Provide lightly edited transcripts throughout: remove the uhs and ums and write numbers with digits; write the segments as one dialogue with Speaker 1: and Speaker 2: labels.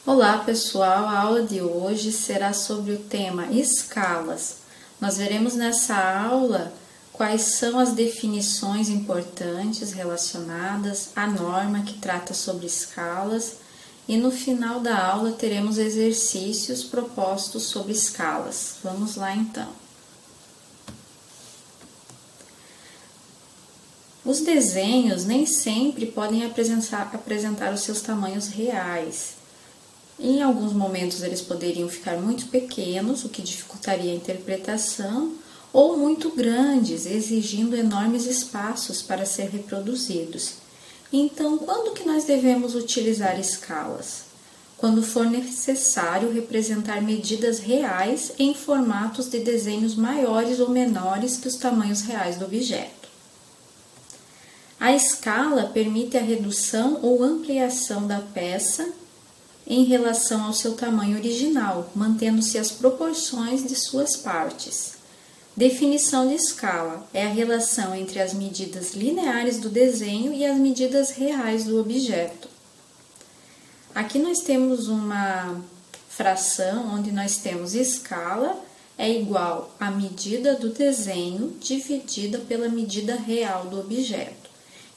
Speaker 1: Olá pessoal, a aula de hoje será sobre o tema escalas. Nós veremos nessa aula quais são as definições importantes relacionadas à norma que trata sobre escalas e no final da aula teremos exercícios propostos sobre escalas. Vamos lá então. Os desenhos nem sempre podem apresentar os seus tamanhos reais. Em alguns momentos eles poderiam ficar muito pequenos, o que dificultaria a interpretação, ou muito grandes, exigindo enormes espaços para ser reproduzidos. Então, quando que nós devemos utilizar escalas? Quando for necessário representar medidas reais em formatos de desenhos maiores ou menores que os tamanhos reais do objeto. A escala permite a redução ou ampliação da peça em relação ao seu tamanho original, mantendo-se as proporções de suas partes. Definição de escala é a relação entre as medidas lineares do desenho e as medidas reais do objeto. Aqui nós temos uma fração onde nós temos escala é igual à medida do desenho dividida pela medida real do objeto.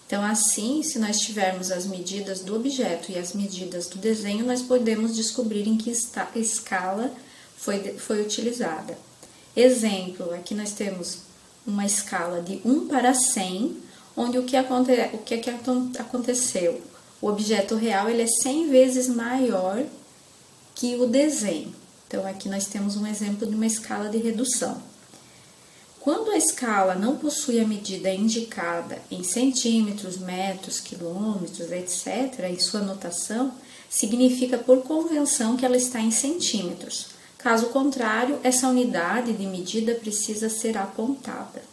Speaker 1: Então, assim, se nós tivermos as medidas do objeto e as medidas do desenho, nós podemos descobrir em que escala foi utilizada. Exemplo, aqui nós temos uma escala de 1 para 100, onde o que aconteceu? O objeto real ele é 100 vezes maior que o desenho. Então, aqui nós temos um exemplo de uma escala de redução. Quando a escala não possui a medida indicada em centímetros, metros, quilômetros, etc., em sua notação, significa por convenção que ela está em centímetros. Caso contrário, essa unidade de medida precisa ser apontada.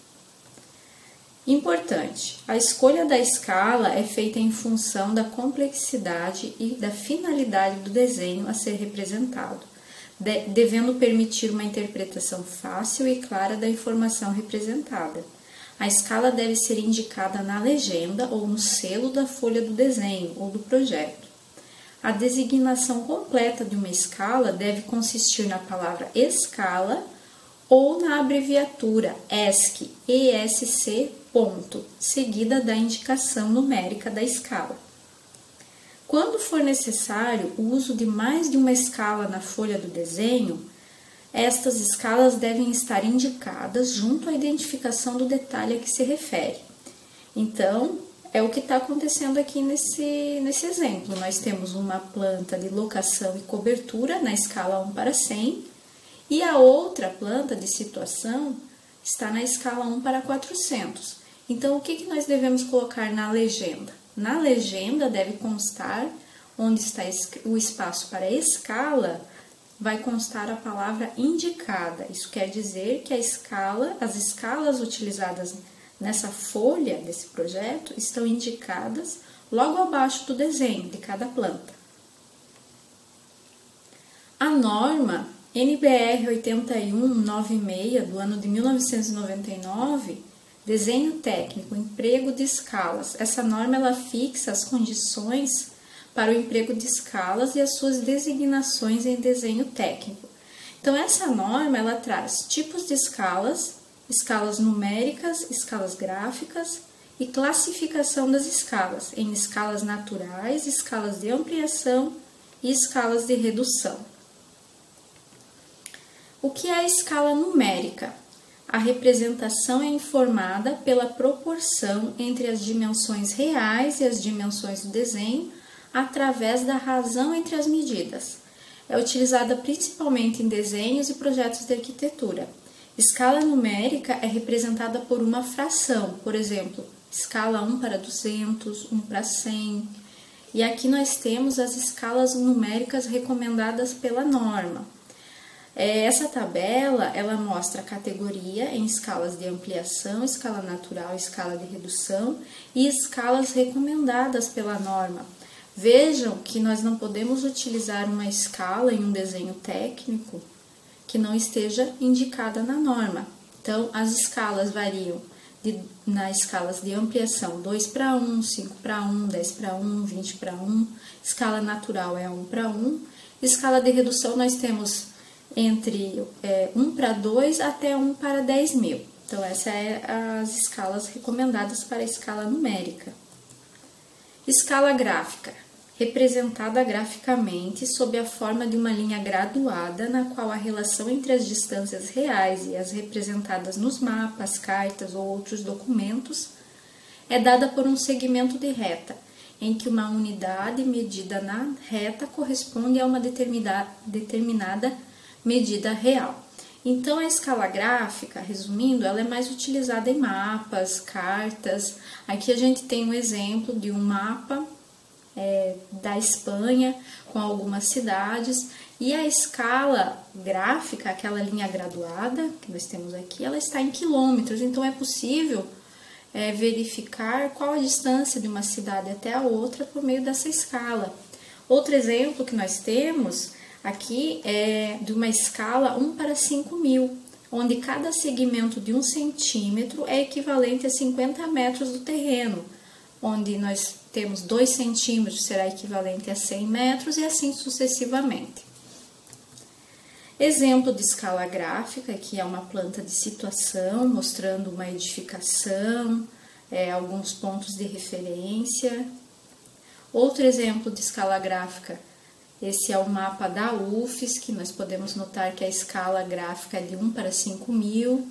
Speaker 1: Importante: a escolha da escala é feita em função da complexidade e da finalidade do desenho a ser representado, devendo permitir uma interpretação fácil e clara da informação representada. A escala deve ser indicada na legenda ou no selo da folha do desenho ou do projeto. A designação completa de uma escala deve consistir na palavra escala ou na abreviatura ESC, seguida da indicação numérica da escala. Quando for necessário o uso de mais de uma escala na folha do desenho, estas escalas devem estar indicadas junto à identificação do detalhe a que se refere. Então, é o que está acontecendo aqui nesse exemplo. Nós temos uma planta de locação e cobertura na escala 1 para 100 e a outra planta de situação está na escala 1 para 400. Então, o que nós devemos colocar na legenda? Na legenda deve constar, onde está o espaço para escala, vai constar a palavra indicada. Isso quer dizer que as escalas utilizadas nessa folha desse projeto estão indicadas logo abaixo do desenho de cada planta. A norma NBR 8196 do ano de 1999, Desenho técnico, emprego de escalas. Essa norma ela fixa as condições para o emprego de escalas e as suas designações em desenho técnico. Então, essa norma ela traz tipos de escalas, escalas numéricas, escalas gráficas e classificação das escalas em escalas naturais, escalas de ampliação e escalas de redução. O que é a escala numérica? A representação é informada pela proporção entre as dimensões reais e as dimensões do desenho através da razão entre as medidas. É utilizada principalmente em desenhos e projetos de arquitetura. Escala numérica é representada por uma fração, por exemplo, escala 1 para 200, 1 para 100. E aqui nós temos as escalas numéricas recomendadas pela norma. Essa tabela, ela mostra a categoria em escalas de ampliação, escala natural, escala de redução e escalas recomendadas pela norma. Vejam que nós não podemos utilizar uma escala em um desenho técnico que não esteja indicada na norma. Então, as escalas variam nas escalas de ampliação 2:1, 5:1, 10:1, 20:1, escala natural é 1:1, escala de redução nós temos entre 1:2 até 1:10.000. Então, essas são as escalas recomendadas para a escala numérica. Escala gráfica, representada graficamente sob a forma de uma linha graduada, na qual a relação entre as distâncias reais e as representadas nos mapas, cartas ou outros documentos é dada por um segmento de reta, em que uma unidade medida na reta corresponde a uma determinada medida real. Então, a escala gráfica, resumindo, ela é mais utilizada em mapas, cartas. Aqui a gente tem um exemplo de um mapa da Espanha com algumas cidades, e a escala gráfica, aquela linha graduada que nós temos aqui, ela está em quilômetros, então é possível verificar qual a distância de uma cidade até a outra por meio dessa escala. Outro exemplo que nós temos aqui é de uma escala 1:5.000, onde cada segmento de 1 centímetro é equivalente a 50 metros do terreno, onde nós temos 2 centímetros será equivalente a 100 metros e assim sucessivamente. Exemplo de escala gráfica, que é uma planta de situação, mostrando uma edificação, alguns pontos de referência. Outro exemplo de escala gráfica, esse é o mapa da UFES, que nós podemos notar que a escala gráfica é de 1:5.000,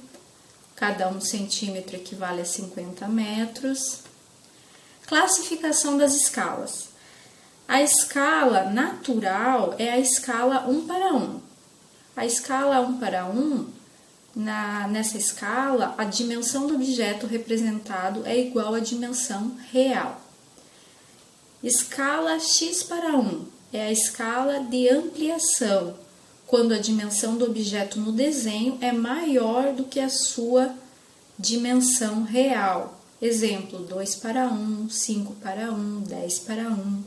Speaker 1: cada 1 centímetro equivale a 50 metros. Classificação das escalas. A escala natural é a escala 1:1. A escala 1:1, nessa escala, a dimensão do objeto representado é igual à dimensão real. Escala x/1 é a escala de ampliação, quando a dimensão do objeto no desenho é maior do que a sua dimensão real. Exemplo, 2:1, 5:1, 10:1.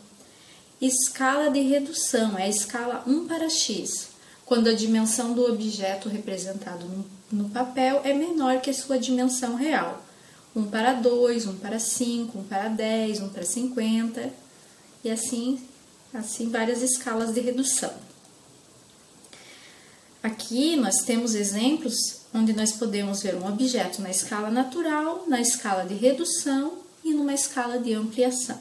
Speaker 1: Escala de redução é a escala 1:x, quando a dimensão do objeto representado no papel é menor que a sua dimensão real. 1:2, 1:5, 1:10, 1:50 e assim várias escalas de redução. Aqui nós temos exemplos onde nós podemos ver um objeto na escala natural, na escala de redução e numa escala de ampliação.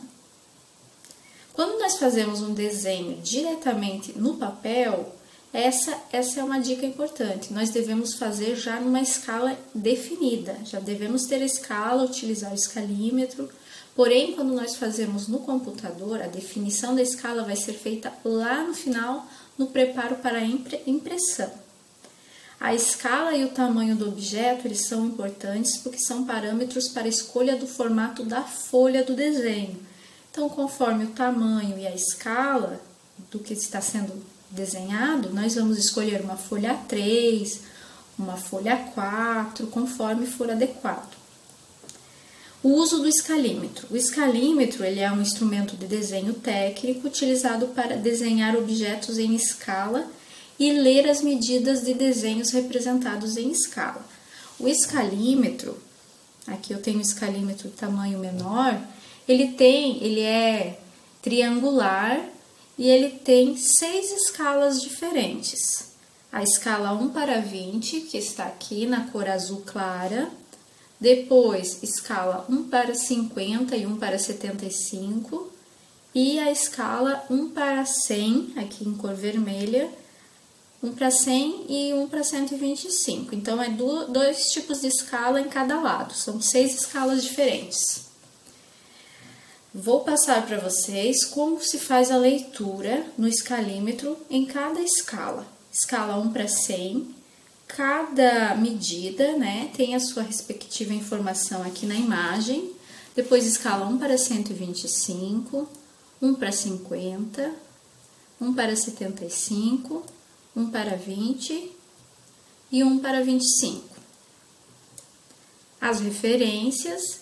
Speaker 1: Quando nós fazemos um desenho diretamente no papel, essa é uma dica importante. Nós devemos fazer já numa escala definida, já devemos ter a escala, utilizar o escalímetro. Porém, quando nós fazemos no computador, a definição da escala vai ser feita lá no final, no preparo para a impressão. A escala e o tamanho do objeto, eles são importantes porque são parâmetros para a escolha do formato da folha do desenho. Então, conforme o tamanho e a escala do que está sendo desenhado, nós vamos escolher uma folha A3, uma folha A4, conforme for adequado. O uso do escalímetro. O escalímetro ele é um instrumento de desenho técnico utilizado para desenhar objetos em escala e ler as medidas de desenhos representados em escala. O escalímetro, aqui eu tenho o escalímetro de tamanho menor, ele é triangular e ele tem 6 escalas diferentes. A escala 1:20, que está aqui na cor azul clara. Depois, escala 1:50 e 1:75, e a escala 1:100, aqui em cor vermelha, 1:100 e 1:125. Então, é 2 tipos de escala em cada lado, são 6 escalas diferentes. Vou passar para vocês como se faz a leitura no escalímetro em cada escala. Escala 1:100. Cada medida, tem a sua respectiva informação aqui na imagem. Depois, escala 1:125, 1:50, 1:75, 1:20 e 1:25. As referências